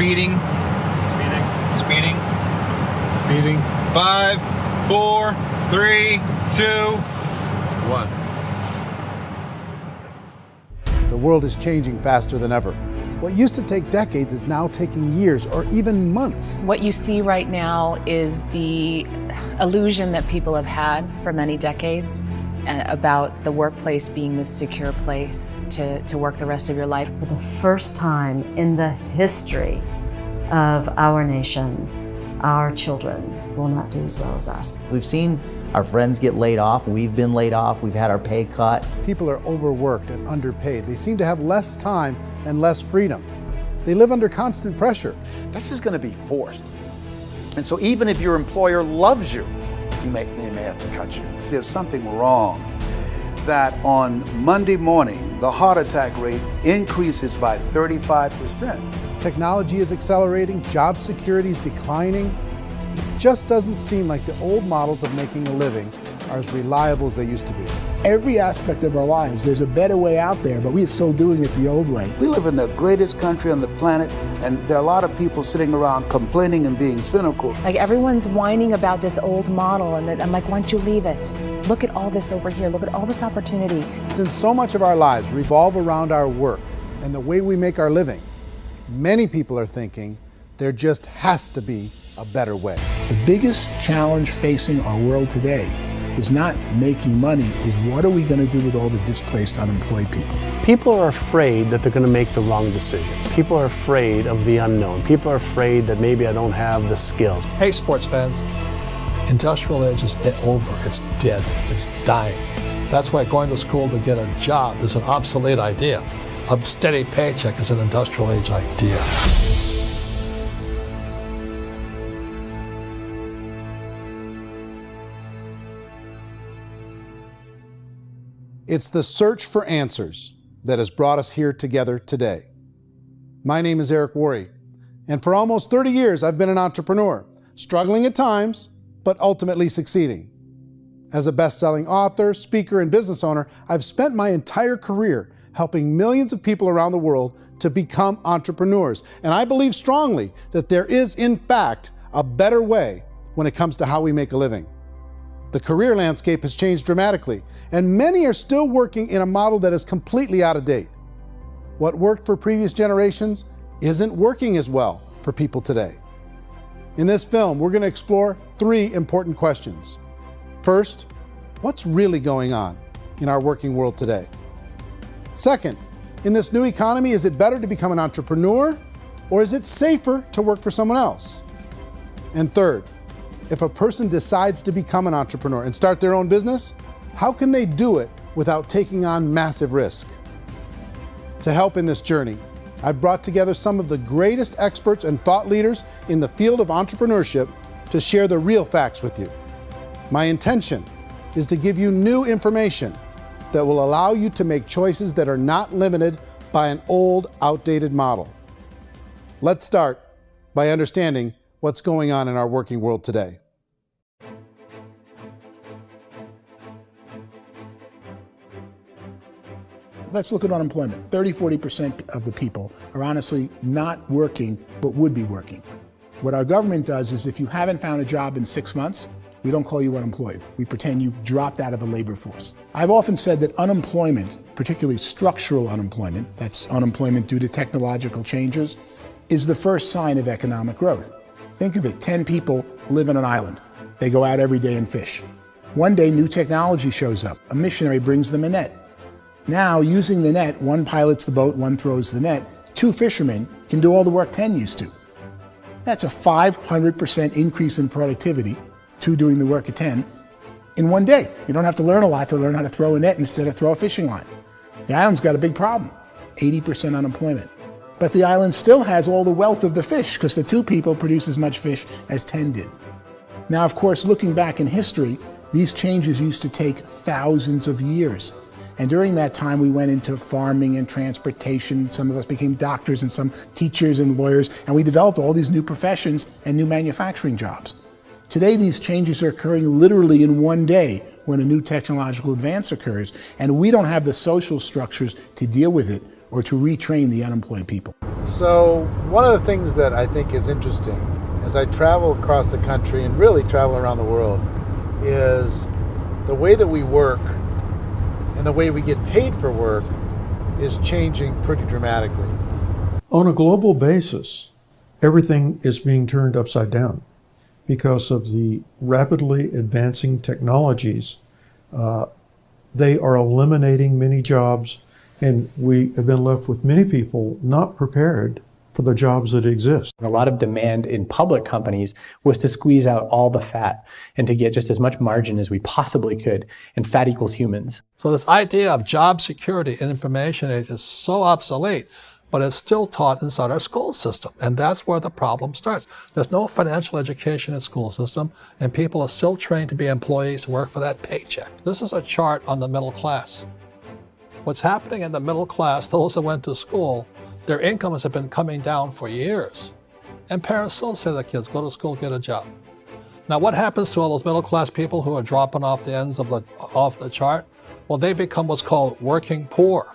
Speeding. Speeding. Speeding. 5, 4, 3, 2, 1. The world is changing faster than ever. What used to take decades is now taking years or even months. What you see right now is the illusion that people have had for many decades about the workplace being this secure place to work the rest of your life. For the first time in the history of our nation, our children will not do as well as us. We've seen our friends get laid off, we've been laid off, we've had our pay cut. People are overworked and underpaid. They seem to have less time and less freedom. They live under constant pressure. This is going to be forced. And so even if your employer loves you, they may have to cut you. There's something wrong that on Monday morning, the heart attack rate increases by 35%. Technology is accelerating, job security is declining. It just doesn't seem like the old models of making a living are as reliable as they used to be. Every aspect of our lives, there's a better way out there, but we're still doing it the old way. We live in the greatest country on the planet, and there are a lot of people sitting around complaining and being cynical. Like everyone's whining about this old model, and I'm like, why don't you leave it? Look at all this over here. Look at all this opportunity. Since so much of our lives revolve around our work and the way we make our living, many people are thinking there just has to be a better way. The biggest challenge facing our world today is not making money, is what are we going to do with all the displaced, unemployed people? People are afraid that they're going to make the wrong decision. People are afraid of the unknown. People are afraid that maybe I don't have the skills. Hey, sports fans. Industrial age is over. It's dead. It's dying. That's why going to school to get a job is an obsolete idea. A steady paycheck is an industrial age idea. It's the search for answers that has brought us here together today. My name is Eric Worre, and for almost 30 years I've been an entrepreneur, struggling at times, but ultimately succeeding. As a best-selling author, speaker, and business owner, I've spent my entire career helping millions of people around the world to become entrepreneurs. And I believe strongly that there is, in fact, a better way when it comes to how we make a living. The career landscape has changed dramatically, and many are still working in a model that is completely out of date. What worked for previous generations isn't working as well for people today. In this film, we're going to explore 3 important questions. First, what's really going on in our working world today? Second, in this new economy, is it better to become an entrepreneur, or is it safer to work for someone else? And third, if a person decides to become an entrepreneur and start their own business, how can they do it without taking on massive risk? To help in this journey, I've brought together some of the greatest experts and thought leaders in the field of entrepreneurship to share the real facts with you. My intention is to give you new information that will allow you to make choices that are not limited by an old, outdated model. Let's start by understanding what's going on in our working world today. Let's look at unemployment. 30–40% of the people are honestly not working, but would be working. What our government does is if you haven't found a job in 6 months, we don't call you unemployed. We pretend you dropped out of the labor force. I've often said that unemployment, particularly structural unemployment, that's unemployment due to technological changes, is the first sign of economic growth. Think of it, 10 people live on an island. They go out every day and fish. One day, new technology shows up. A missionary brings them a net. Now, using the net, one pilots the boat, one throws the net. 2 fishermen can do all the work 10 used to. That's a 500% increase in productivity, 2 doing the work of 10, in one day. You don't have to learn a lot to learn how to throw a net instead of throw a fishing line. The island's got a big problem, 80% unemployment. But the island still has all the wealth of the fish because the 2 people produce as much fish as 10 did. Now, of course, looking back in history, these changes used to take thousands of years. And during that time, we went into farming and transportation. Some of us became doctors and some teachers and lawyers, and we developed all these new professions and new manufacturing jobs. Today, these changes are occurring literally in one day when a new technological advance occurs, and we don't have the social structures to deal with it or to retrain the unemployed people. So one of the things that I think is interesting as I travel across the country and really travel around the world is the way that we work and the way we get paid for work is changing pretty dramatically. On a global basis, everything is being turned upside down because of the rapidly advancing technologies. They are eliminating many jobs, and we have been left with many people not prepared for the jobs that exist. A lot of demand in public companies was to squeeze out all the fat and to get just as much margin as we possibly could, and fat equals humans. So this idea of job security in information age is so obsolete, but it's still taught inside our school system, and that's where the problem starts. There's no financial education in the school system, and people are still trained to be employees to work for that paycheck. This is a chart on the middle class. What's happening in the middle class, those that went to school, their incomes have been coming down for years. And parents still say to their kids, go to school, get a job. Now what happens to all those middle class people who are dropping off the ends of the chart? Well, they become what's called working poor.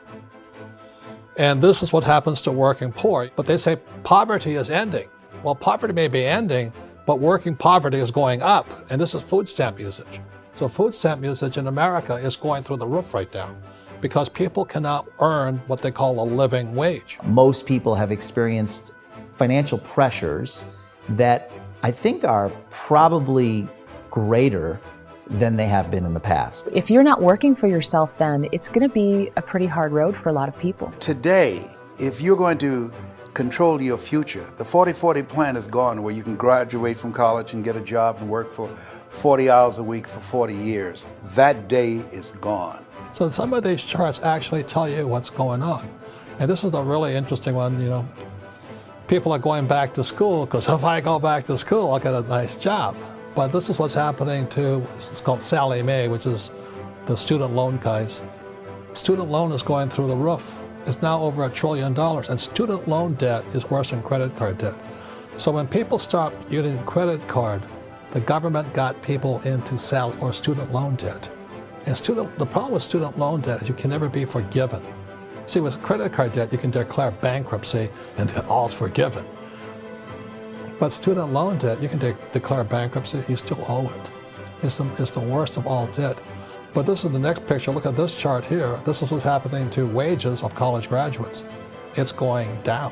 And this is what happens to working poor. But they say poverty is ending. Well, poverty may be ending, but working poverty is going up. And this is food stamp usage. So food stamp usage in America is going through the roof right now because people cannot earn what they call a living wage. Most people have experienced financial pressures that I think are probably greater than they have been in the past. If you're not working for yourself, then it's going to be a pretty hard road for a lot of people. Today, if you're going to control your future, the 40-40 plan is gone where you can graduate from college and get a job and work for 40 hours a week for 40 years. That day is gone. So some of these charts actually tell you what's going on. And this is a really interesting one, you know. People are going back to school because if I go back to school, I'll get a nice job. But this is what's happening to, it's called Sallie Mae, which is the student loan guys. Student loan is going through the roof. It's now over $1 trillion, and student loan debt is worse than credit card debt. So when people stopped using credit card, the government got people into student loan debt. And the problem with student loan debt is you can never be forgiven. See, with credit card debt, you can declare bankruptcy and then all's forgiven. But student loan debt, you can declare bankruptcy, you still owe it. It's the worst of all debt. But this is the next picture. Look at this chart here. This is what's happening to wages of college graduates. It's going down.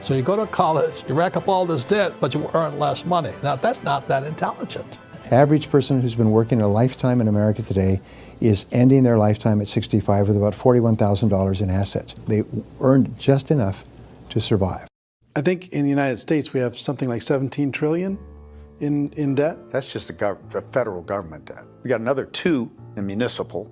So you go to college, you rack up all this debt, but you earn less money. Now, that's not that intelligent. Average person who's been working a lifetime in America today is ending their lifetime at 65 with about $41,000 in assets. They earned just enough to survive. I think in the United States we have something like 17 trillion in debt. That's just the federal government debt. We got another 2 in municipal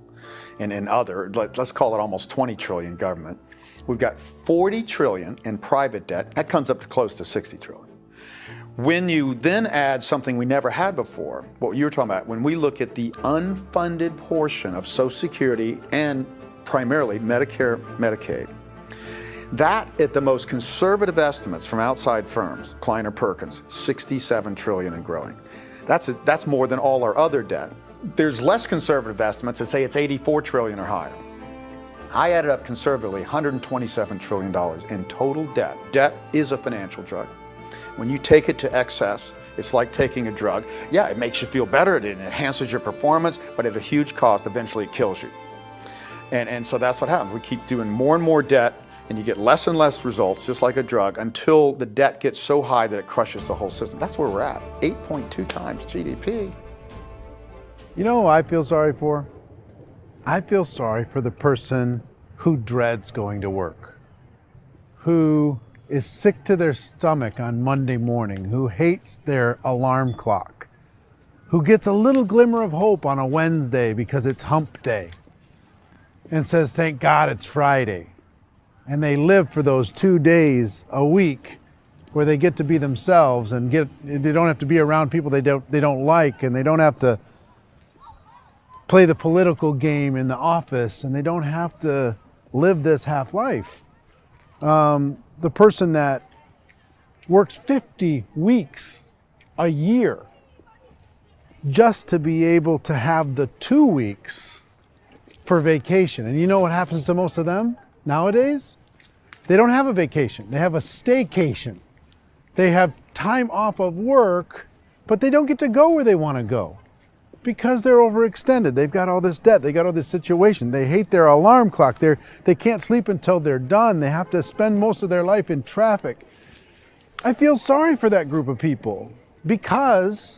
and in other, let's call it almost 20 trillion government. We've got 40 trillion in private debt. That comes up to close to 60 trillion. When you then add something we never had before, what you were talking about, when we look at the unfunded portion of Social Security and primarily Medicare, Medicaid, that at the most conservative estimates from outside firms, Kleiner Perkins, 67 trillion and growing. That's more than all our other debt. There's less conservative estimates that say it's 84 trillion or higher. I added up conservatively $127 trillion in total debt. Debt is a financial drug. When you take it to excess, it's like taking a drug. Yeah, it makes you feel better, it enhances your performance, but at a huge cost, eventually it kills you. And so that's what happens. We keep doing more and more debt, and you get less and less results, just like a drug, until the debt gets so high that it crushes the whole system. That's where we're at, 8.2 times GDP. You know who I feel sorry for? I feel sorry for the person who dreads going to work, who is sick to their stomach on Monday morning, who hates their alarm clock, who gets a little glimmer of hope on a Wednesday because it's hump day and says, thank God it's Friday. And they live for those 2 days a week where they get to be themselves and they don't have to be around people they don't like, and they don't have to play the political game in the office, and they don't have to live this half life. The person that works 50 weeks a year just to be able to have the 2 weeks for vacation. And you know what happens to most of them nowadays? They don't have a vacation. They have a staycation. They have time off of work, but they don't get to go where they want to go because they're overextended. They've got all this debt. They got all this situation. They hate their alarm clock. They can't sleep until they're done. They have to spend most of their life in traffic. I feel sorry for that group of people because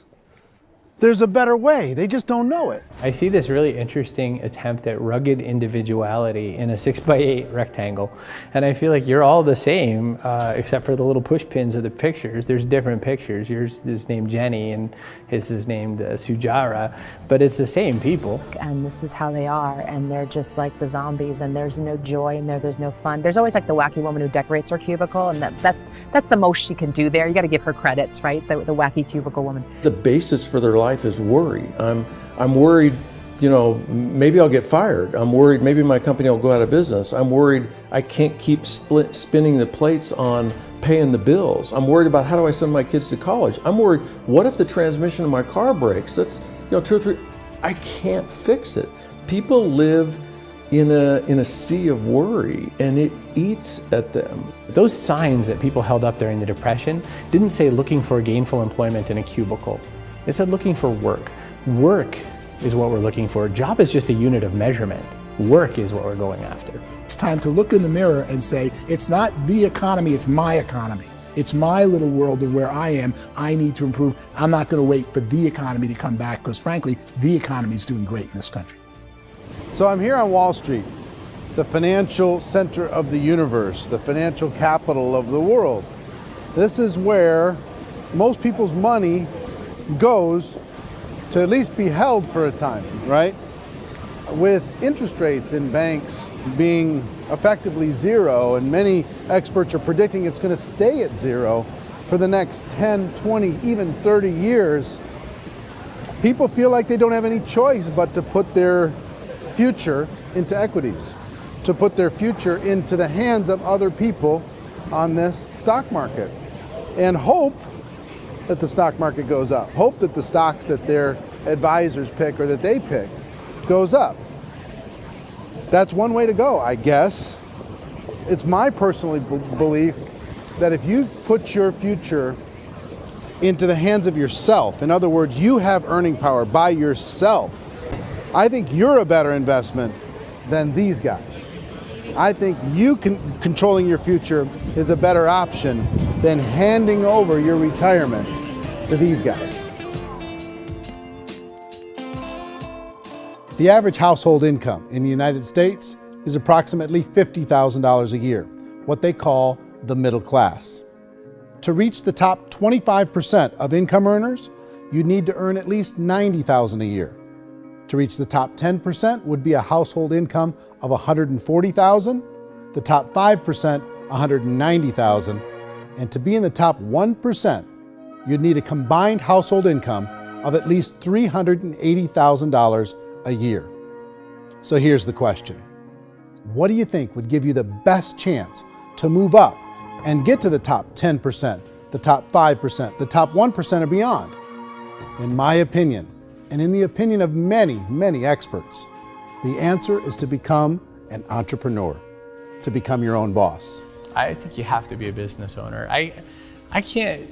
there's a better way. They just don't know it. I see this really interesting attempt at rugged individuality in a 6x8 rectangle. And I feel like you're all the same, except for the little push pins of the pictures. There's different pictures. Yours is named Jenny and his is named Sujara, but it's the same people. And this is how they are, and they're just like the zombies, and there's no joy in there, there's no fun. There's always like the wacky woman who decorates her cubicle, and that's the most she can do there. You got to give her credits, right? The wacky cubicle woman. The basis for their life is worry. I'm worried, you know, maybe I'll get fired. I'm worried maybe my company will go out of business. I'm worried I can't keep spinning the plates on paying the bills. I'm worried about how do I send my kids to college. I'm worried, what if the transmission of my car breaks? That's, you know, 2 or 3, I can't fix it. People live in a sea of worry, and it eats at them. Those signs that people held up during the Depression didn't say looking for gainful employment in a cubicle. It said looking for work. Work is what we're looking for. Job is just a unit of measurement. Work is what we're going after. It's time to look in the mirror and say, it's not the economy, it's my economy. It's my little world of where I am. I need to improve. I'm not going to wait for the economy to come back because frankly, the economy is doing great in this country. So I'm here on Wall Street, the financial center of the universe, the financial capital of the world. This is where most people's money goes to at least be held for a time, right? With interest rates in banks being effectively zero, and many experts are predicting it's going to stay at zero for the next 10, 20, even 30 years, people feel like they don't have any choice but to put their future into equities, to put their future into the hands of other people on this stock market, and hope that the stock market goes up, hope that the stocks that their advisors pick or that they pick goes up. That's one way to go, I guess. It's my personal belief that if you put your future into the hands of yourself, in other words, you have earning power by yourself, I think you're a better investment than these guys. I think you controlling your future is a better option than handing over your retirement to these guys. The average household income in the United States is approximately $50,000 a year, what they call the middle class. To reach the top 25% of income earners, you'd need to earn at least $90,000 a year. To reach the top 10% would be a household income of $140,000, the top 5%, $190,000, and to be in the top 1%, you'd need a combined household income of at least $380,000 a year. So here's the question. What do you think would give you the best chance to move up and get to the top 10%, the top 5%, the top 1% or beyond? In my opinion, and in the opinion of many, many experts, the answer is to become an entrepreneur, to become your own boss. I think you have to be a business owner. I can't,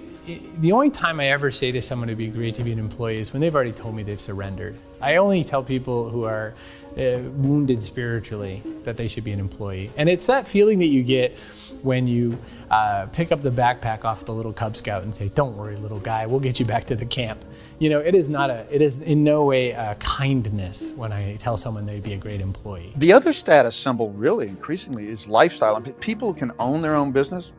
the only time I ever say to someone it'd be great to be an employee is when they've already told me they've surrendered. I only tell people who are wounded spiritually that they should be an employee. And it's that feeling that you get when you pick up the backpack off the little Cub Scout and say, "Don't worry, little guy, we'll get you back to the camp." You know, it is in no way a kindness when I tell someone they'd be a great employee. The other status symbol really increasingly is lifestyle. I mean, people can own their own business,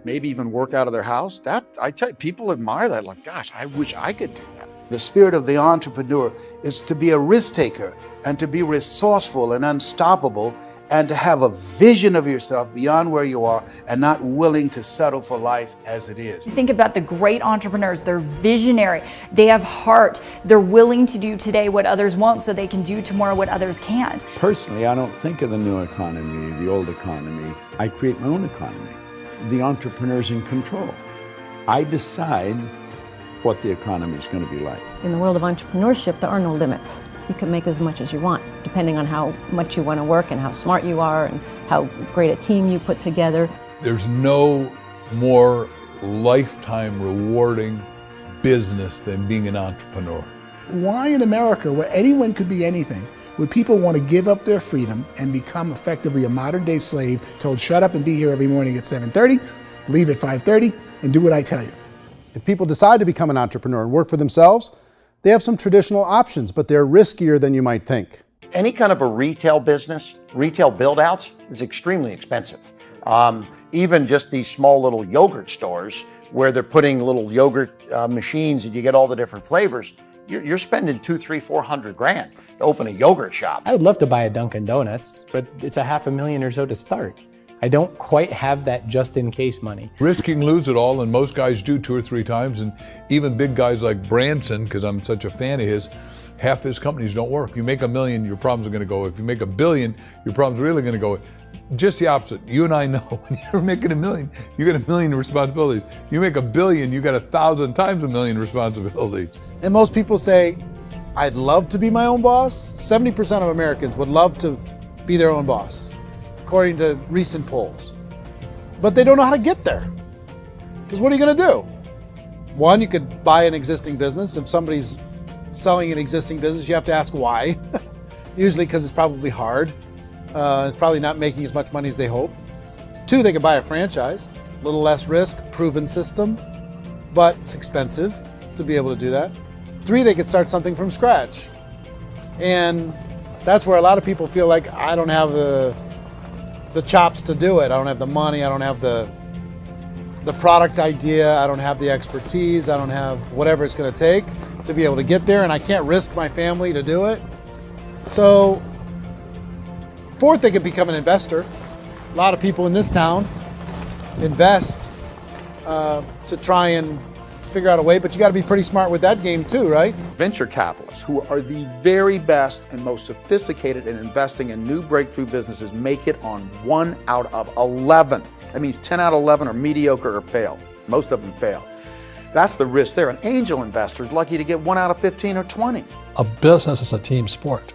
maybe even work out of their house. That, I tell you, people admire that. Like, gosh, I wish I could do that. The spirit of the entrepreneur is to be a risk taker and to be resourceful and unstoppable and to have a vision of yourself beyond where you are and not willing to settle for life as it is. Think about the great entrepreneurs. They're visionary. They have heart. They're willing to do today what others won't so they can do tomorrow what others can't. Personally, I don't think of the new economy, the old economy. I create my own economy. The entrepreneur's in control. I decide what the economy is going to be like. In the world of entrepreneurship, there are no limits. You can make as much as you want, depending on how much you want to work and how smart you are and how great a team you put together. There's no more lifetime rewarding business than being an entrepreneur. Why in America, where anyone could be anything, would people want to give up their freedom and become effectively a modern-day slave, told shut up and be here every morning at 7:30, leave at 5:30, and do what I tell you? If people decide to become an entrepreneur and work for themselves, they have some traditional options, but they're riskier than you might think. Any kind of a retail business, retail build-outs, is extremely expensive. Even just these small little yogurt stores where they're putting little yogurt machines and you get all the different flavors, you're spending $200,000, $300,000, $400,000 to open a yogurt shop. I would love to buy a Dunkin' Donuts, but it's $500,000 or so to start. I don't quite have that just in case money. Risk you can lose it all, and most guys do 2 or 3 times, and even big guys like Branson, because I'm such a fan of his, half his companies don't work. If you make $1 million, your problems are going to go. If you make $1 billion, your problems are really going to go. Just the opposite. You and I know when you're making $1 million, you get $1 million responsibilities. You make $1 billion, you got 1,000 times $1 million responsibilities. And most people say, I'd love to be my own boss. 70% of Americans would love to be their own boss, according to recent polls. But they don't know how to get there. Because what are you going to do? One, you could buy an existing business. If somebody's selling an existing business, you have to ask why. Usually because it's probably hard. It's probably not making as much money as they hope. 2, they could buy a franchise. A little less risk, proven system, but it's expensive to be able to do that. 3, they could start something from scratch. And that's where a lot of people feel like, I don't have the chops to do it. I don't have the money. I don't have the product idea. I don't have the expertise. I don't have whatever it's going to take to be able to get there, and I can't risk my family to do it. So, 4th, they could become an investor. A lot of people in this town invest to try and figure out a way, but you got to be pretty smart with that game too, right? Venture capitalists, who are the very best and most sophisticated in investing in new breakthrough businesses, make it on 1 out of 11. That means 10 out of 11 are mediocre or fail. Most of them fail. That's the risk there. An angel investor is lucky to get 1 out of 15 or 20. A business is a team sport.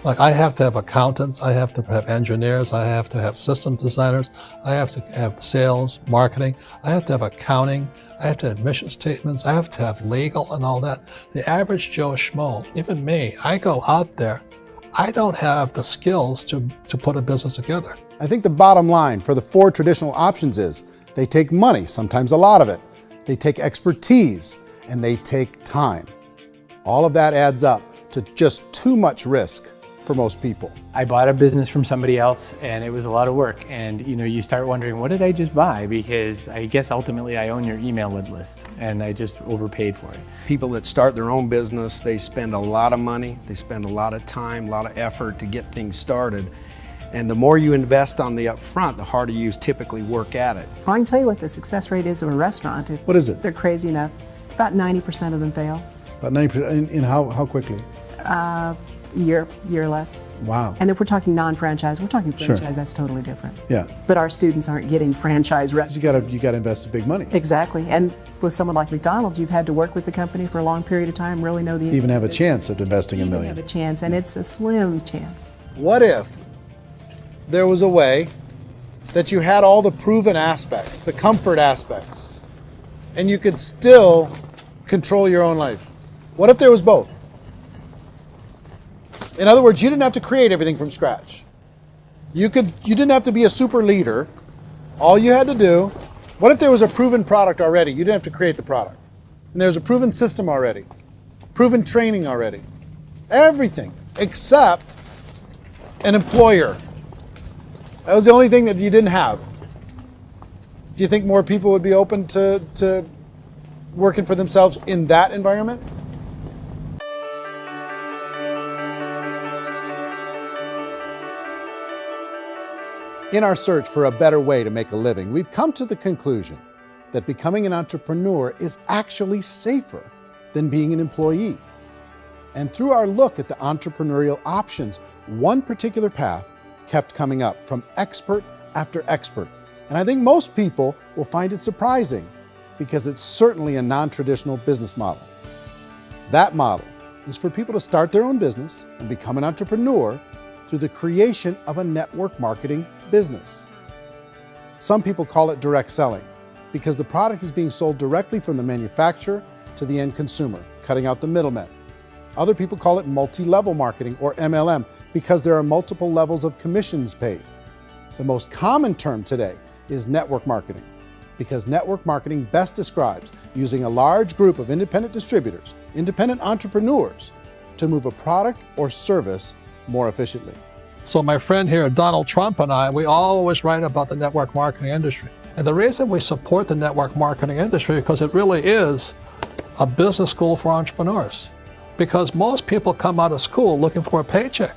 Like, I have to have accountants, I have to have engineers, I have to have system designers, I have to have sales, marketing, I have to have accounting, I have to have mission statements, I have to have legal and all that. The average Joe Schmo, even me, I go out there, I don't have the skills to put a business together. I think the bottom line for the 4 traditional options is they take money, sometimes a lot of it. They take expertise, and they take time. All of that adds up to just too much risk for most people. I bought a business from somebody else and it was a lot of work. And you start wondering, what did I just buy? Because I guess ultimately I own your email list and I just overpaid for it. People that start their own business, they spend a lot of money, they spend a lot of time, a lot of effort to get things started. And the more you invest on the upfront, the harder you typically work at it. I can tell you what the success rate is of a restaurant. What is it? They're crazy enough. About 90% of them fail. About 90%, in how quickly? Year less. Wow. And if we're talking non-franchise, we're talking franchise, Sure. That's totally different. Yeah. But our students aren't getting franchise restaurants. You got to invest big money. Exactly. And with someone like McDonald's, you've had to work with the company for a long period of time, really know the To even have a business. chance at investing $1 Even million. have a chance, and it's a slim chance. What if there was a way that you had all the proven aspects, the comfort aspects, and you could still control your own life? What if there was both? In other words, you didn't have to create everything from scratch. You didn't have to be a super leader. All you had to do, what if there was a proven product already? You didn't have to create the product. And there's a proven system already, proven training already. Everything except an employer. That was the only thing that you didn't have. Do you think more people would be open to working for themselves in that environment? In our search for a better way to make a living, we've come to the conclusion that becoming an entrepreneur is actually safer than being an employee. And through our look at the entrepreneurial options, one particular path kept coming up from expert after expert. And I think most people will find it surprising because it's certainly a non-traditional business model. That model is for people to start their own business and become an entrepreneur through the creation of a network marketing business. Some people call it direct selling because the product is being sold directly from the manufacturer to the end consumer, cutting out the middlemen. Other people call it multi-level marketing, or MLM, because there are multiple levels of commissions paid. The most common term today is network marketing, because network marketing best describes using a large group of independent distributors, independent entrepreneurs, to move a product or service more efficiently. So my friend here, Donald Trump, and I, we always write about the network marketing industry. And the reason we support the network marketing industry is because it really is a business school for entrepreneurs. Because most people come out of school looking for a paycheck.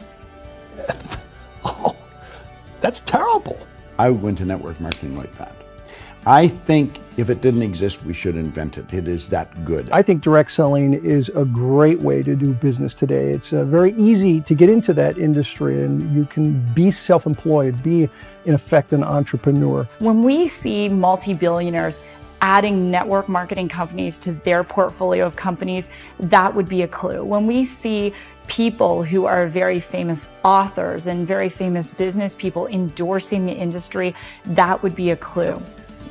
Oh, that's terrible. I would go into network marketing like that. I think if it didn't exist, we should invent it. It is that good. I think direct selling is a great way to do business today. It's very easy to get into that industry, and you can be self-employed, be in effect an entrepreneur. When we see multi-billionaires adding network marketing companies to their portfolio of companies, that would be a clue. When we see people who are very famous authors and very famous business people endorsing the industry, that would be a clue.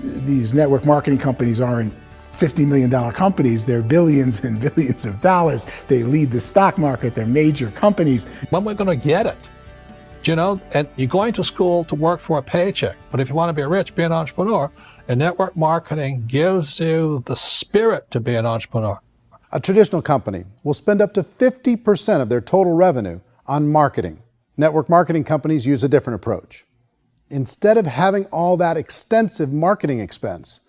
These network marketing companies aren't $50 million companies, they're billions and billions of dollars. They lead the stock market, they're major companies. When we're going to get it? You know, and you're going to school to work for a paycheck, but if you want to be rich, be an entrepreneur, and network marketing gives you the spirit to be an entrepreneur. A traditional company will spend up to 50% of their total revenue on marketing. Network marketing companies use a different approach. Instead of having all that extensive marketing expense,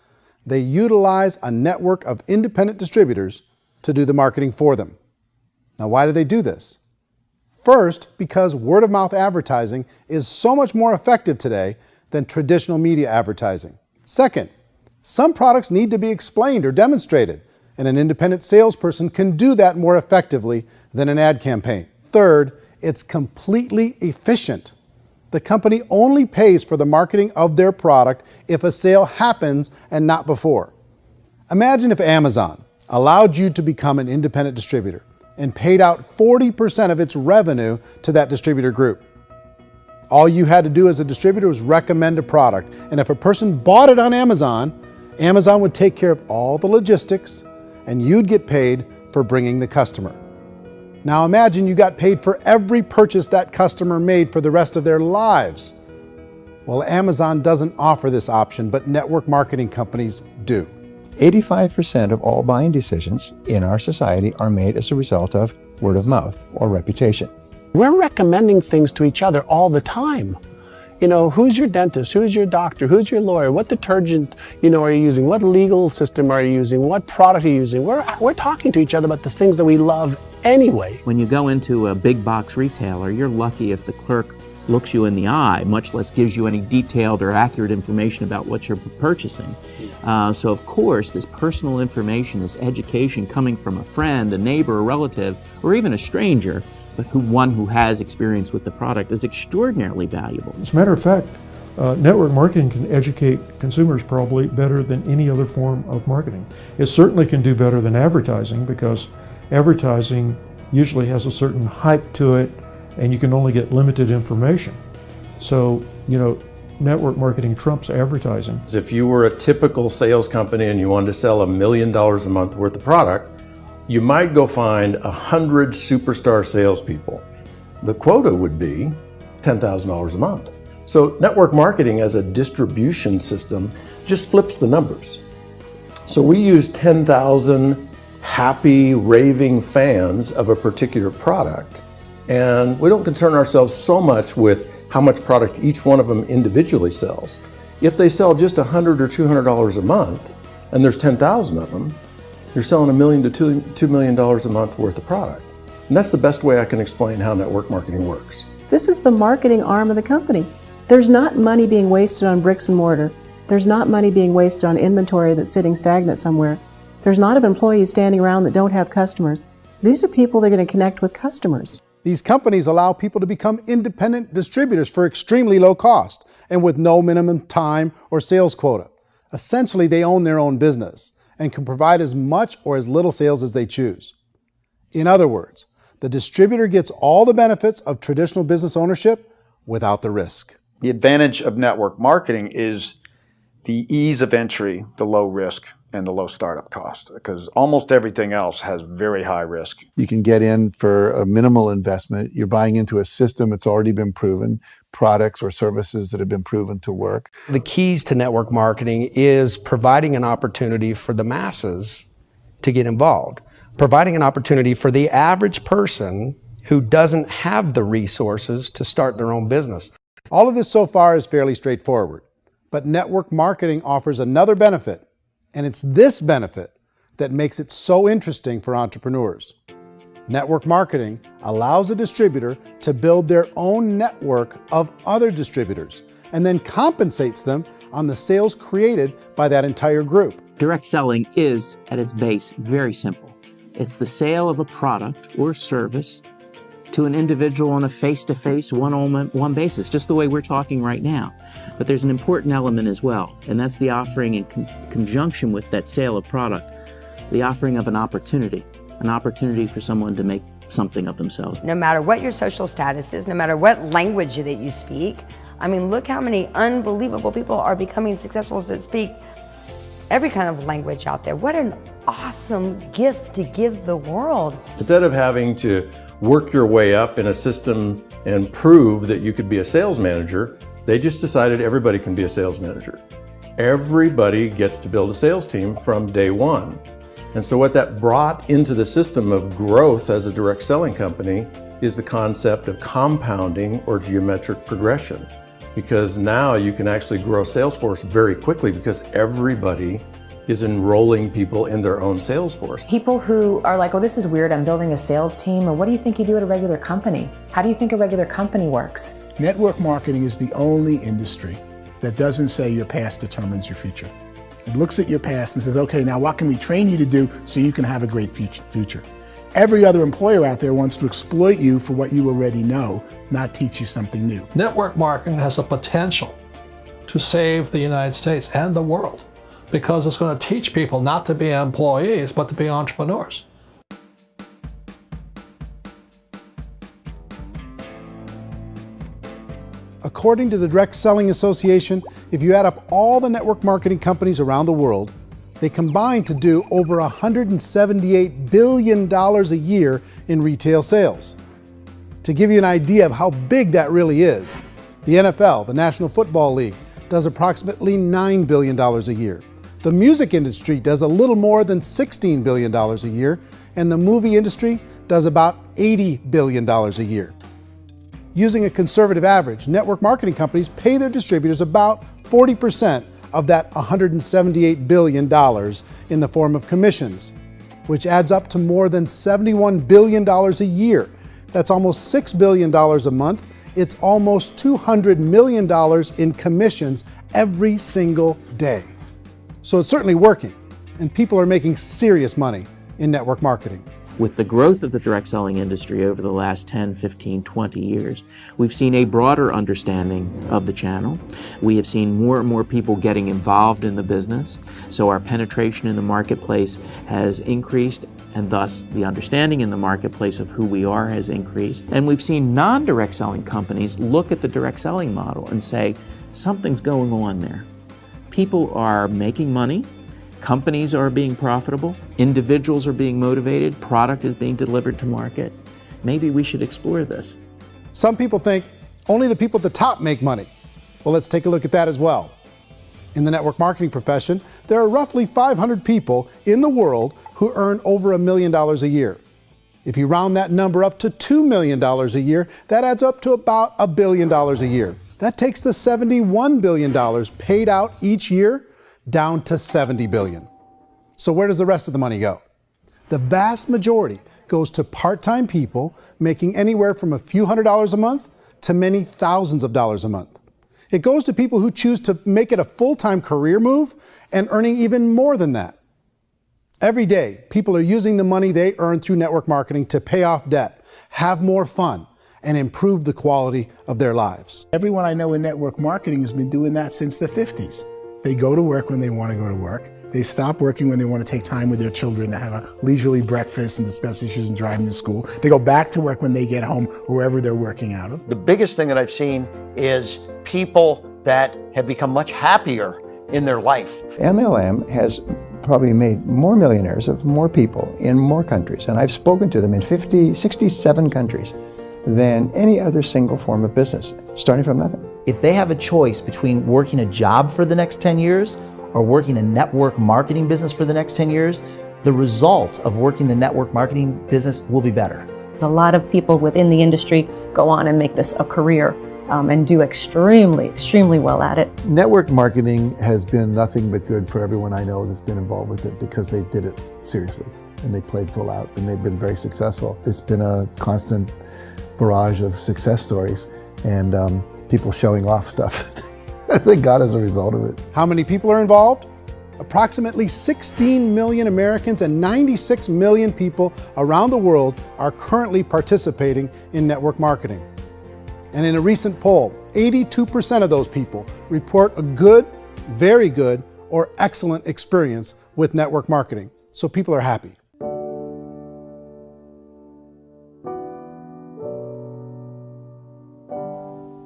they utilize a network of independent distributors to do the marketing for them. Now, why do they do this? First, because word-of-mouth advertising is so much more effective today than traditional media advertising. Second, some products need to be explained or demonstrated, and an independent salesperson can do that more effectively than an ad campaign. Third, it's completely efficient. The company only pays for the marketing of their product if a sale happens and not before. Imagine if Amazon allowed you to become an independent distributor and paid out 40% of its revenue to that distributor group. All you had to do as a distributor was recommend a product, and if a person bought it on Amazon, Amazon would take care of all the logistics, and you'd get paid for bringing the customer. Now imagine you got paid for every purchase that customer made for the rest of their lives. Well, Amazon doesn't offer this option, but network marketing companies do. 85% of all buying decisions in our society are made as a result of word of mouth or reputation. We're recommending things to each other all the time. You know, who's your dentist? Who's your doctor? Who's your lawyer? What detergent, are you using? What legal system are you using? What product are you using? We're talking to each other about the things that we love anyway. When you go into a big box retailer, you're lucky if the clerk looks you in the eye, much less gives you any detailed or accurate information about what you're purchasing. So of course, this personal information, this education coming from a friend, a neighbor, a relative, or even a stranger, but one who has experience with the product is extraordinarily valuable. As a matter of fact, network marketing can educate consumers probably better than any other form of marketing. It certainly can do better than advertising, because advertising usually has a certain hype to it, and you can only get limited information. So, network marketing trumps advertising. If you were a typical sales company and you wanted to sell $1 million a month worth of product, you might go find 100 superstar salespeople. The quota would be $10,000 a month. So network marketing as a distribution system just flips the numbers. So we use 10,000 happy, raving fans of a particular product, and we don't concern ourselves so much with how much product each one of them individually sells. If they sell just $100 or $200 a month, and there's 10,000 of them, you're selling $1 million to $2 million a month worth of product. And that's the best way I can explain how network marketing works. This is the marketing arm of the company. There's not money being wasted on bricks and mortar. There's not money being wasted on inventory that's sitting stagnant somewhere. There's not of employees standing around that don't have customers. These are people that are going to connect with customers. These companies allow people to become independent distributors for extremely low cost and with no minimum time or sales quota. Essentially, they own their own business and can provide as much or as little sales as they choose. In other words, the distributor gets all the benefits of traditional business ownership without the risk. The advantage of network marketing is the ease of entry, the low risk, and the low startup cost, because almost everything else has very high risk. You can get in for a minimal investment. You're buying into a system that's already been proven, products or services that have been proven to work. The keys to network marketing is providing an opportunity for the masses to get involved, providing an opportunity for the average person who doesn't have the resources to start their own business. All of this so far is fairly straightforward, but network marketing offers another benefit, and it's this benefit that makes it so interesting for entrepreneurs. Network marketing allows a distributor to build their own network of other distributors and then compensates them on the sales created by that entire group. Direct selling is, at its base, very simple. It's the sale of a product or service to an individual on a face-to-face, one-on-one basis, just the way we're talking right now. But there's an important element as well, and that's the offering in conjunction with that sale of product, the offering of an opportunity for someone to make something of themselves. No matter what your social status is, no matter what language that you speak, I mean, look how many unbelievable people are becoming successful that speak every kind of language out there. What an awesome gift to give the world. Instead of having to work your way up in a system and prove that you could be a sales manager, they just decided everybody can be a sales manager. Everybody gets to build a sales team from day one. And so what that brought into the system of growth as a direct selling company is the concept of compounding or geometric progression. Because now you can actually grow a sales force very quickly because everybody is enrolling people in their own sales force. People who are like, oh, this is weird, I'm building a sales team, or what do you think you do at a regular company? How do you think a regular company works? Network marketing is the only industry that doesn't say your past determines your future. It looks at your past and says, okay, now what can we train you to do so you can have a great future? Every other employer out there wants to exploit you for what you already know, not teach you something new. Network marketing has the potential to save the United States and the world because it's going to teach people not to be employees, but to be entrepreneurs. According to the Direct Selling Association, if you add up all the network marketing companies around the world, they combine to do over $178 billion a year in retail sales. To give you an idea of how big that really is, the NFL, the National Football League, does approximately $9 billion a year. The music industry does a little more than $16 billion a year, and the movie industry does about $80 billion a year. Using a conservative average, network marketing companies pay their distributors about 40% of that $178 billion in the form of commissions, which adds up to more than $71 billion a year. That's almost $6 billion a month. It's almost $200 million in commissions every single day. So it's certainly working, and people are making serious money in network marketing. With the growth of the direct selling industry over the last 10, 15, 20 years, we've seen a broader understanding of the channel. We have seen more and more people getting involved in the business, so our penetration in the marketplace has increased, and thus the understanding in the marketplace of who we are has increased. And we've seen non-direct selling companies look at the direct selling model and say, something's going on there. People are making money, companies are being profitable, individuals are being motivated, product is being delivered to market. Maybe we should explore this. Some people think only the people at the top make money. Well, let's take a look at that as well. In the network marketing profession, there are roughly 500 people in the world who earn over $1 million a year. If you round that number up to $2 million a year, that adds up to about $1 billion a year. That takes the $71 billion paid out each year down to $70 billion. So where does the rest of the money go? The vast majority goes to part-time people making anywhere from a few $100s a month to many thousands of dollars a month. It goes to people who choose to make it a full-time career move and earning even more than that. Every day, people are using the money they earn through network marketing to pay off debt, have more fun, and improve the quality of their lives. Everyone I know in network marketing has been doing that since the 50s. They go to work when they want to go to work. They stop working when they want to take time with their children to have a leisurely breakfast and discuss issues and drive them to school. They go back to work when they get home, wherever they're working out of. The biggest thing that I've seen is people that have become much happier in their life. MLM has probably made more millionaires of more people in more countries, and I've spoken to them in 67 countries, than any other single form of business, starting from nothing. If they have a choice between working a job for the next 10 years or working a network marketing business for the next 10 years, the result of working the network marketing business will be better. A lot of people within the industry go on and make this a career and do extremely well at it. Network marketing has been nothing but good for everyone I know that's been involved with it because they did it seriously and they played full out and they've been very successful. It's been a constant barrage of success stories and people showing off stuff that they got as a result of it. How many people are involved? Approximately 16 million Americans and 96 million people around the world are currently participating in network marketing. And in a recent poll, 82% of those people report a good, very good, or excellent experience with network marketing. So people are happy.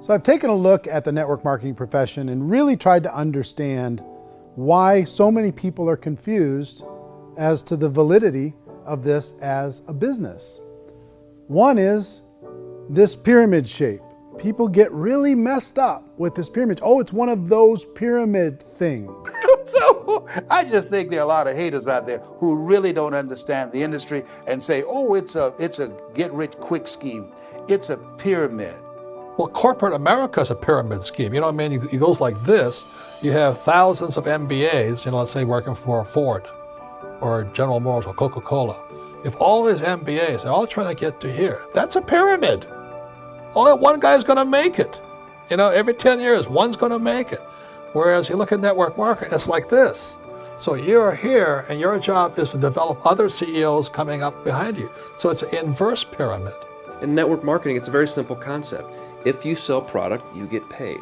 So I've taken a look at the network marketing profession and really tried to understand why so many people are confused as to the validity of this as a business. One is this pyramid shape. People get really messed up with this pyramid. Oh, it's one of those pyramid things. So I just think there are a lot of haters out there who really don't understand the industry and say, oh, it's a get-rich-quick scheme. It's a pyramid. Well, corporate America is a pyramid scheme. You know what I mean? It goes like this. You have thousands of MBAs, let's say working for Ford or General Motors or Coca-Cola. If all these MBAs, they're all trying to get to here, that's a pyramid. Only one guy's going to make it. Every 10 years, one's going to make it. Whereas you look at network marketing, it's like this. So you're here, and your job is to develop other CEOs coming up behind you. So it's an inverse pyramid. In network marketing, it's a very simple concept. If you sell product, you get paid.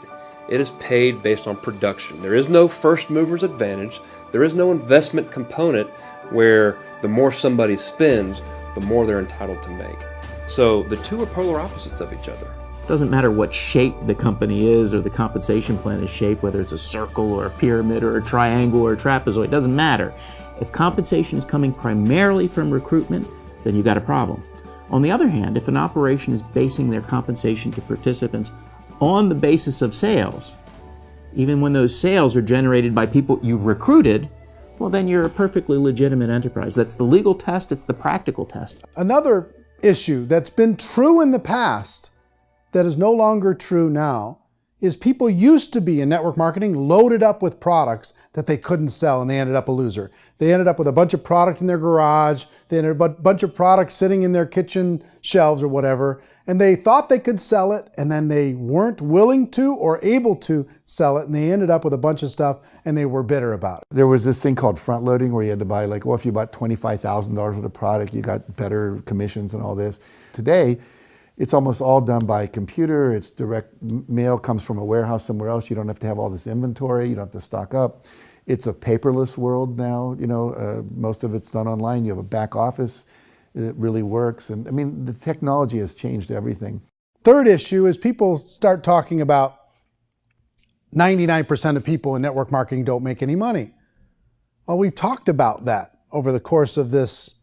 It is paid based on production. There is no first mover's advantage. There is no investment component where the more somebody spends, the more they're entitled to make. So the two are polar opposites of each other. It doesn't matter what shape the company is or the compensation plan is shaped, whether it's a circle or a pyramid or a triangle or a trapezoid, it doesn't matter. If compensation is coming primarily from recruitment, then you've got a problem. On the other hand, if an operation is basing their compensation to participants on the basis of sales, even when those sales are generated by people you've recruited, well, then you're a perfectly legitimate enterprise. That's the legal test, it's the practical test. Another issue that's been true in the past that is no longer true now is people used to be in network marketing loaded up with products that they couldn't sell and they ended up a loser. They ended up with a bunch of product in their garage, they ended up with a bunch of products sitting in their kitchen shelves or whatever, and they thought they could sell it and then they weren't willing to or able to sell it and they ended up with a bunch of stuff and they were bitter about it. There was this thing called front loading where you had to buy if you bought $25,000 worth of product, you got better commissions and all this. Today, it's almost all done by computer. It's direct mail comes from a warehouse somewhere else. You don't have to have all this inventory. You don't have to stock up. It's a paperless world now. Most of it's done online. You have a back office. It really works. And the technology has changed everything. Third issue is people start talking about 99% of people in network marketing don't make any money. Well, we've talked about that over the course of this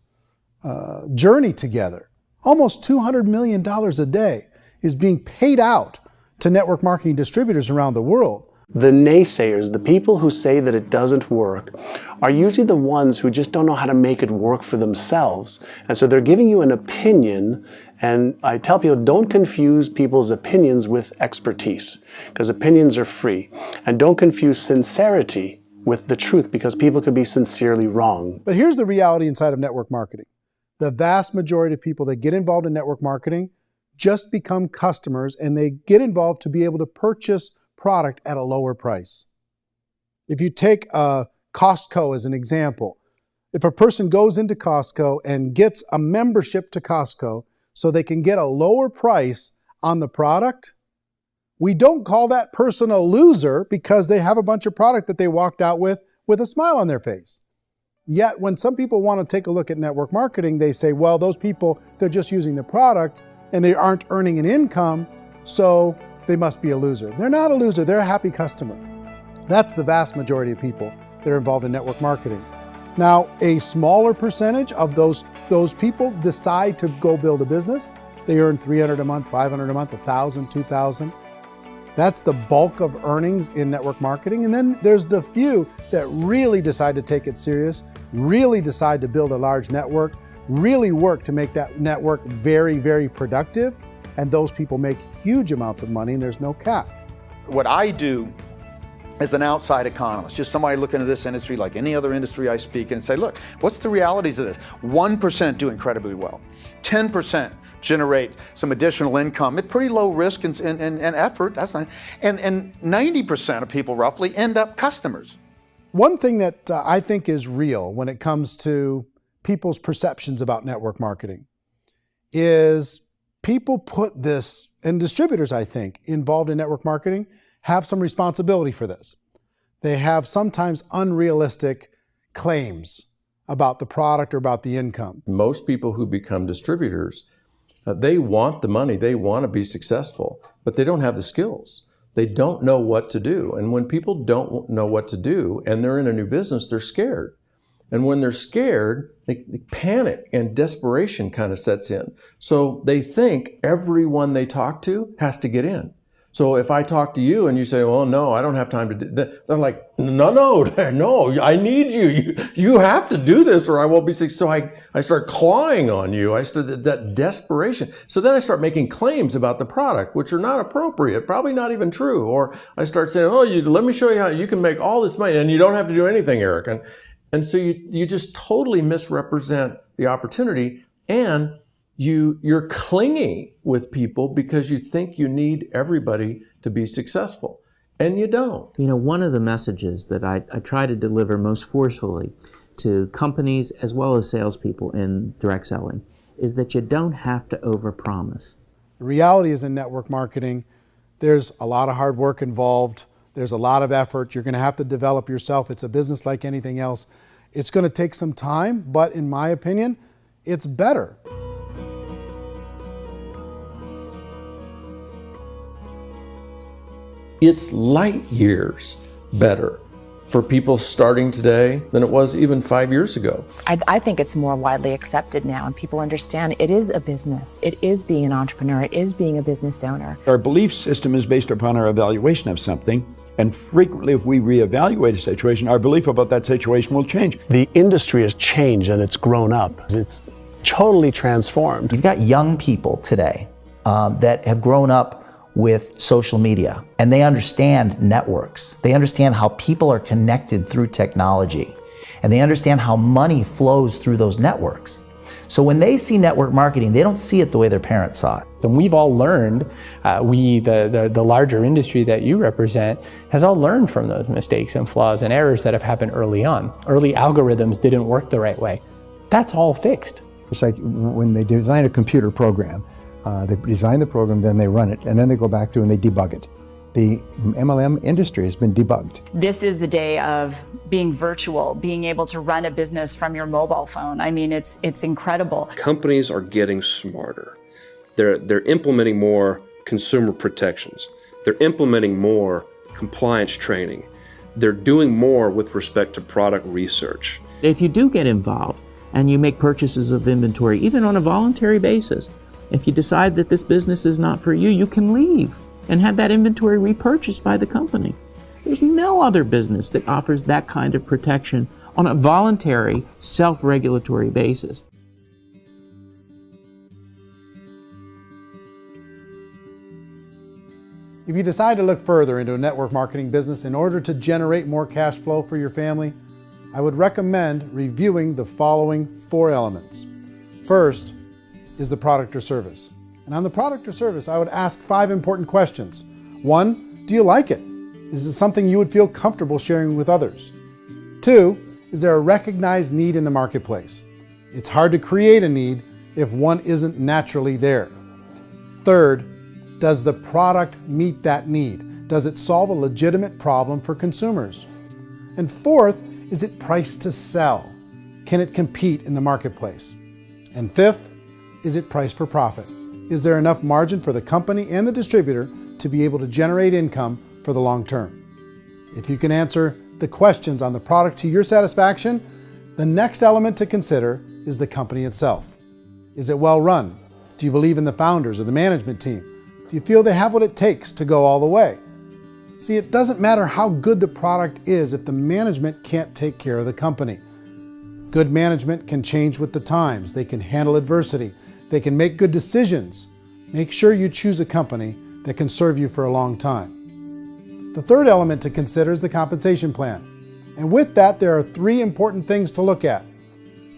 journey together. Almost $200 million a day is being paid out to network marketing distributors around the world. The naysayers, the people who say that it doesn't work, are usually the ones who just don't know how to make it work for themselves. And so they're giving you an opinion, and I tell people, don't confuse people's opinions with expertise, because opinions are free. And don't confuse sincerity with the truth, because people could be sincerely wrong. But here's the reality inside of network marketing. The vast majority of people that get involved in network marketing just become customers and they get involved to be able to purchase product at a lower price. If you take Costco as an example, if a person goes into Costco and gets a membership to Costco so they can get a lower price on the product, we don't call that person a loser because they have a bunch of product that they walked out with a smile on their face. Yet when some people want to take a look at network marketing, they say, well, those people, they're just using the product and they aren't earning an income, so they must be a loser. They're not a loser, they're a happy customer. That's the vast majority of people that are involved in network marketing. Now, a smaller percentage of those people decide to go build a business. They earn $300 a month, $500 a month, $1,000, $2,000. That's the bulk of earnings in network marketing. And then there's the few that really decide to take it serious, really decide to build a large network, really work to make that network very, very productive. And those people make huge amounts of money and there's no cap. What I do as an outside economist, just somebody looking at this industry like any other industry I speak and say, look, what's the realities of this? 1% do incredibly well. 10% generate some additional income at pretty low risk and effort. That's not, and 90% of people roughly end up customers. One thing that I think is real when it comes to people's perceptions about network marketing is people put this, and distributors, I think, involved in network marketing have some responsibility for this. They have sometimes unrealistic claims about the product or about the income. Most people who become distributors, they want the money, they want to be successful, but they don't have the skills. They don't know what to do. And when people don't know what to do and they're in a new business, they're scared. And when they're scared, they panic and desperation kind of sets in. So they think everyone they talk to has to get in. So if I talk to you and you say, well, no, I don't have time to do that, they're like, no, I need you. You have to do this or I won't be successful. So I start clawing on you. I start that desperation. So then I start making claims about the product, which are not appropriate, probably not even true. Or I start saying, oh, let me show you how you can make all this money and you don't have to do anything, Eric. And so you just totally misrepresent the opportunity, and you're clingy with people because you think you need everybody to be successful, and you don't. You know, one of the messages that I try to deliver most forcefully to companies as well as salespeople in direct selling is that you don't have to overpromise. The reality is in network marketing, there's a lot of hard work involved. There's a lot of effort. You're going to have to develop yourself. It's a business like anything else. It's going to take some time, but in my opinion, it's better. It's light years better for people starting today than it was even 5 years ago. I think it's more widely accepted now, and people understand it is a business. It is being an entrepreneur. It is being a business owner. Our belief system is based upon our evaluation of something. And frequently, if we reevaluate a situation, our belief about that situation will change. The industry has changed and it's grown up. It's totally transformed. You've got young people today that have grown up with social media, and they understand networks. They understand how people are connected through technology, and they understand how money flows through those networks. So when they see network marketing, they don't see it the way their parents saw it. And we've all learned, the larger industry that you represent, has all learned from those mistakes and flaws and errors that have happened early on. Early algorithms didn't work the right way. That's all fixed. It's like when they design a computer program, they design the program, then they run it, and then they go back through and they debug it. The MLM industry has been debugged. This is the day of being virtual, being able to run a business from your mobile phone. I mean, it's incredible. Companies are getting smarter. They're implementing more consumer protections. They're implementing more compliance training. They're doing more with respect to product research. If you do get involved and you make purchases of inventory, even on a voluntary basis, if you decide that this business is not for you, you can leave and have that inventory repurchased by the company. There's no other business that offers that kind of protection on a voluntary, self-regulatory basis. If you decide to look further into a network marketing business in order to generate more cash flow for your family, I would recommend reviewing the following 4 elements. First is the product or service. And on the product or service, I would ask 5 important questions. 1, do you like it? Is it something you would feel comfortable sharing with others? 2, is there a recognized need in the marketplace? It's hard to create a need if one isn't naturally there. 3rd, does the product meet that need? Does it solve a legitimate problem for consumers? And 4th, is it priced to sell? Can it compete in the marketplace? And 5th, is it priced for profit? Is there enough margin for the company and the distributor to be able to generate income for the long term? If you can answer the questions on the product to your satisfaction, the next element to consider is the company itself. Is it well run? Do you believe in the founders or the management team? Do you feel they have what it takes to go all the way? See, it doesn't matter how good the product is if the management can't take care of the company. Good management can change with the times. They can handle adversity. They can make good decisions. Make sure you choose a company that can serve you for a long time. The third element to consider is the compensation plan. And with that, there are 3 important things to look at.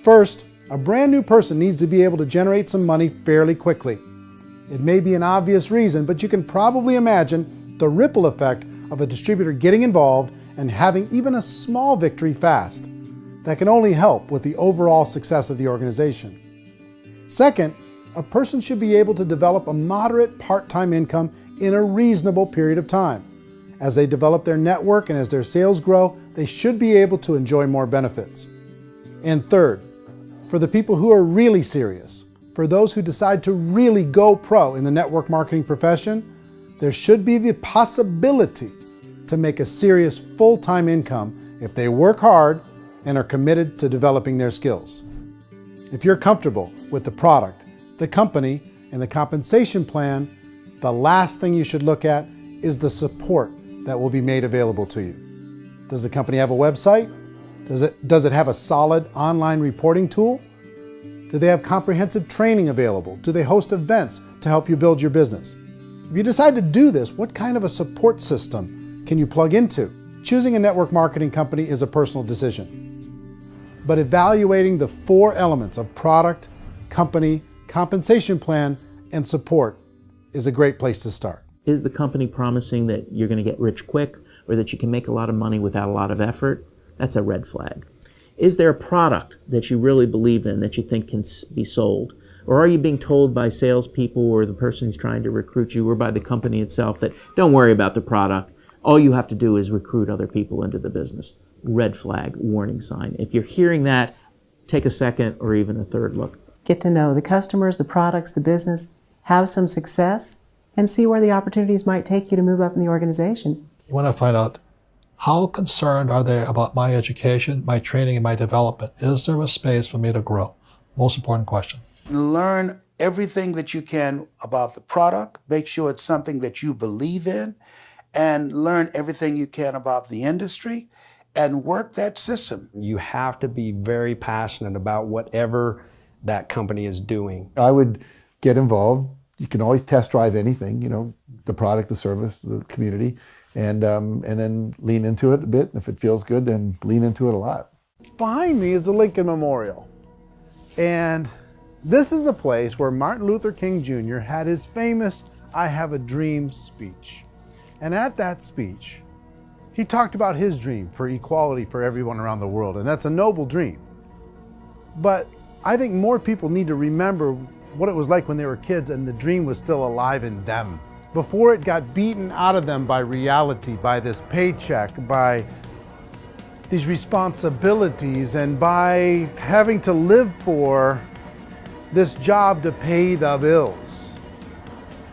First, a brand new person needs to be able to generate some money fairly quickly. It may be an obvious reason, but you can probably imagine the ripple effect of a distributor getting involved and having even a small victory fast. That can only help with the overall success of the organization. Second, a person should be able to develop a moderate part-time income in a reasonable period of time. As they develop their network and as their sales grow, they should be able to enjoy more benefits. And third, for the people who are really serious, for those who decide to really go pro in the network marketing profession, there should be the possibility to make a serious full-time income if they work hard and are committed to developing their skills. If you're comfortable with the product, the company, and the compensation plan, the last thing you should look at is the support that will be made available to you. Does the company have a website? Does it have a solid online reporting tool? Do they have comprehensive training available? Do they host events to help you build your business? If you decide to do this, what kind of a support system can you plug into? Choosing a network marketing company is a personal decision. But evaluating the 4 elements of product, company, compensation plan, and support is a great place to start. Is the company promising that you're going to get rich quick or that you can make a lot of money without a lot of effort? That's a red flag. Is there a product that you really believe in that you think can be sold? Or are you being told by salespeople or the person who's trying to recruit you or by the company itself that don't worry about the product, all you have to do is recruit other people into the business? Red flag, warning sign. If you're hearing that, take a second or even a third look. Get to know the customers, the products, the business, have some success, and see where the opportunities might take you to move up in the organization. You want to find out how concerned are they about my education, my training, and my development? Is there a space for me to grow? Most important question. Learn everything that you can about the product. Make sure it's something that you believe in, and learn everything you can about the industry and work that system. You have to be very passionate about whatever that company is doing. I would get involved. You can always test drive anything, the product, the service, the community, and then lean into it a bit. If it feels good, then lean into it a lot. Behind me is the Lincoln Memorial. And this is a place where Martin Luther King Jr. had his famous "I Have a Dream" speech. And at that speech, he talked about his dream for equality for everyone around the world, and that's a noble dream. But I think more people need to remember what it was like when they were kids and the dream was still alive in them, before it got beaten out of them by reality, by this paycheck, by these responsibilities, and by having to live for this job to pay the bills.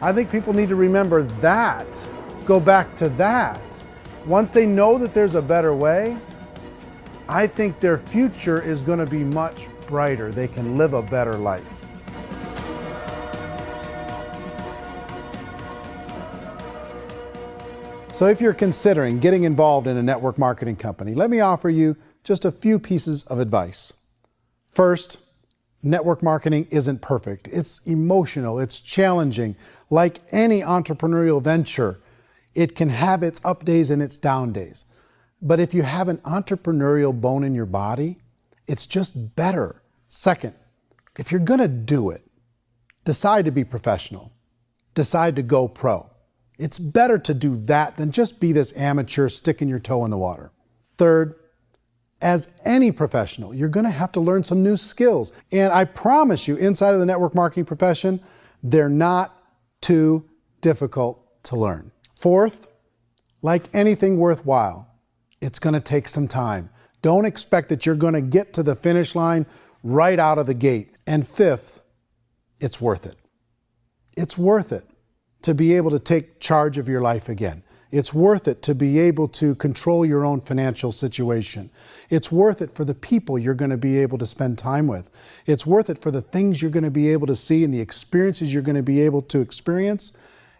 I think people need to remember that, go back to that. Once they know that there's a better way, I think their future is going to be much brighter. They can live a better life. So if you're considering getting involved in a network marketing company, let me offer you just a few pieces of advice. First, network marketing isn't perfect. It's emotional, it's challenging. Like any entrepreneurial venture, it can have its up days and its down days. But if you have an entrepreneurial bone in your body, it's just better. Second, if you're gonna do it, decide to be professional. Decide to go pro. It's better to do that than just be this amateur sticking your toe in the water. Third, as any professional, you're gonna have to learn some new skills. And I promise you, inside of the network marketing profession, they're not too difficult to learn. Fourth, like anything worthwhile, it's gonna take some time. Don't expect that you're gonna get to the finish line right out of the gate. And fifth, it's worth it. It's worth it to be able to take charge of your life again. It's worth it to be able to control your own financial situation. It's worth it for the people you're going to be able to spend time with. It's worth it for the things you're going to be able to see and the experiences you're going to be able to experience.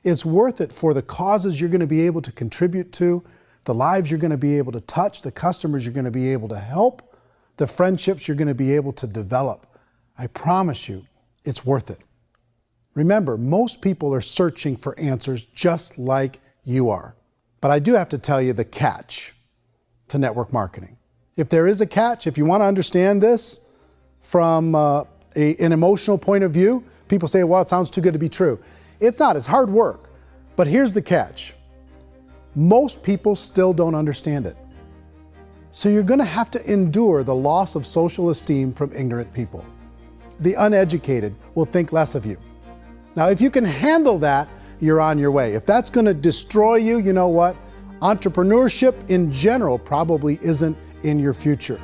It's worth it for the causes you're going to be able to contribute to, the lives you're going to be able to touch, the customers you're going to be able to help, the friendships you're going to be able to develop. I promise you, it's worth it. Remember, most people are searching for answers just like you are. But I do have to tell you the catch to network marketing. If there is a catch, if you want to understand this from an emotional point of view, people say, well, it sounds too good to be true. It's not, it's hard work. But here's the catch. Most people still don't understand it. So you're going to have to endure the loss of social esteem from ignorant people. The uneducated will think less of you. Now, if you can handle that, you're on your way. If that's going to destroy you, you know what? Entrepreneurship in general probably isn't in your future.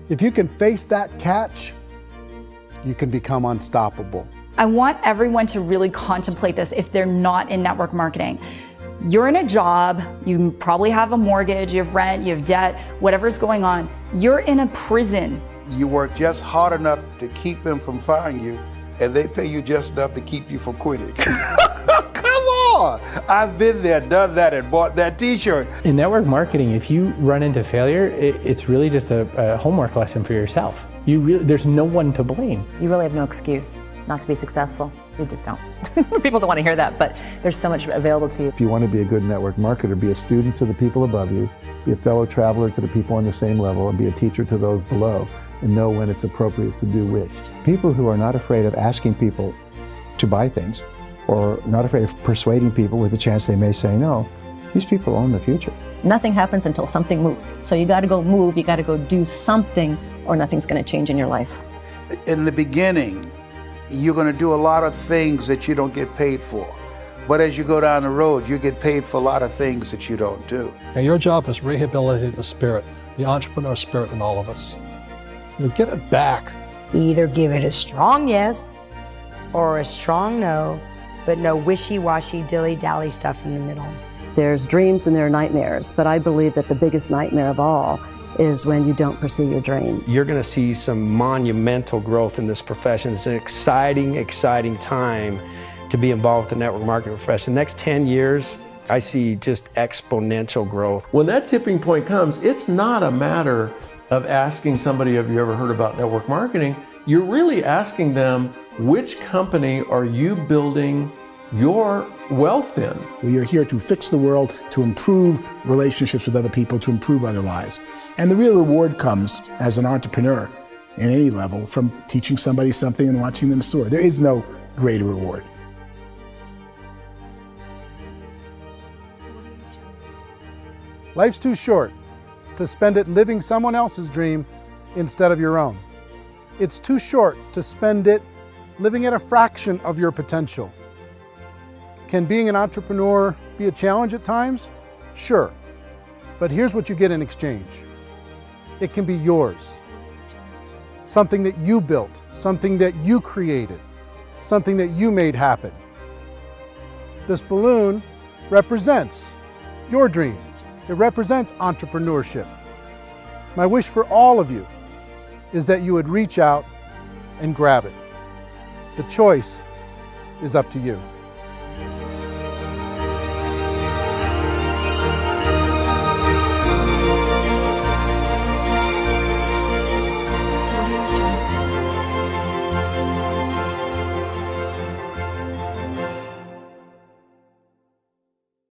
If you can face that catch, you can become unstoppable. I want everyone to really contemplate this if they're not in network marketing. You're in a job, you probably have a mortgage, you have rent, you have debt, whatever's going on. You're in a prison. You work just hard enough to keep them from firing you, and they pay you just enough to keep you from quitting. Come on! I've been there, done that, and bought that t-shirt. In network marketing, if you run into failure, it's really just a homework lesson for yourself. There's no one to blame. You really have no excuse not to be successful. You just don't. People don't want to hear that, but there's so much available to you. If you want to be a good network marketer, be a student to the people above you, be a fellow traveler to the people on the same level, and be a teacher to those below, and know when it's appropriate to do which. People who are not afraid of asking people to buy things, or not afraid of persuading people with a chance they may say no, these people own the future. Nothing happens until something moves. So you got to go move, you got to go do something, or nothing's going to change in your life. In the beginning, you're going to do a lot of things that you don't get paid for. But as you go down the road, you get paid for a lot of things that you don't do. And your job is to rehabilitate the spirit, the entrepreneur spirit in all of us. Get it back. Either give it a strong yes or a strong no, but no wishy-washy, dilly-dally stuff in the middle. There's dreams and there are nightmares, but I believe that the biggest nightmare of all is when you don't pursue your dream. You're going to see some monumental growth in this profession. It's an exciting, exciting time to be involved with the network marketing profession. The next 10 years, I see just exponential growth. When that tipping point comes, it's not a matter of asking somebody, have you ever heard about network marketing? You're really asking them, which company are you building your wealth in? We are here to fix the world, to improve relationships with other people, to improve other lives. And the real reward comes as an entrepreneur in any level from teaching somebody something and watching them soar. There is no greater reward. Life's too short to spend it living someone else's dream instead of your own. It's too short to spend it living at a fraction of your potential. Can being an entrepreneur be a challenge at times? Sure. But here's what you get in exchange. It can be yours. Something that you built, something that you created, something that you made happen. This balloon represents your dream. It represents entrepreneurship. My wish for all of you is that you would reach out and grab it. The choice is up to you.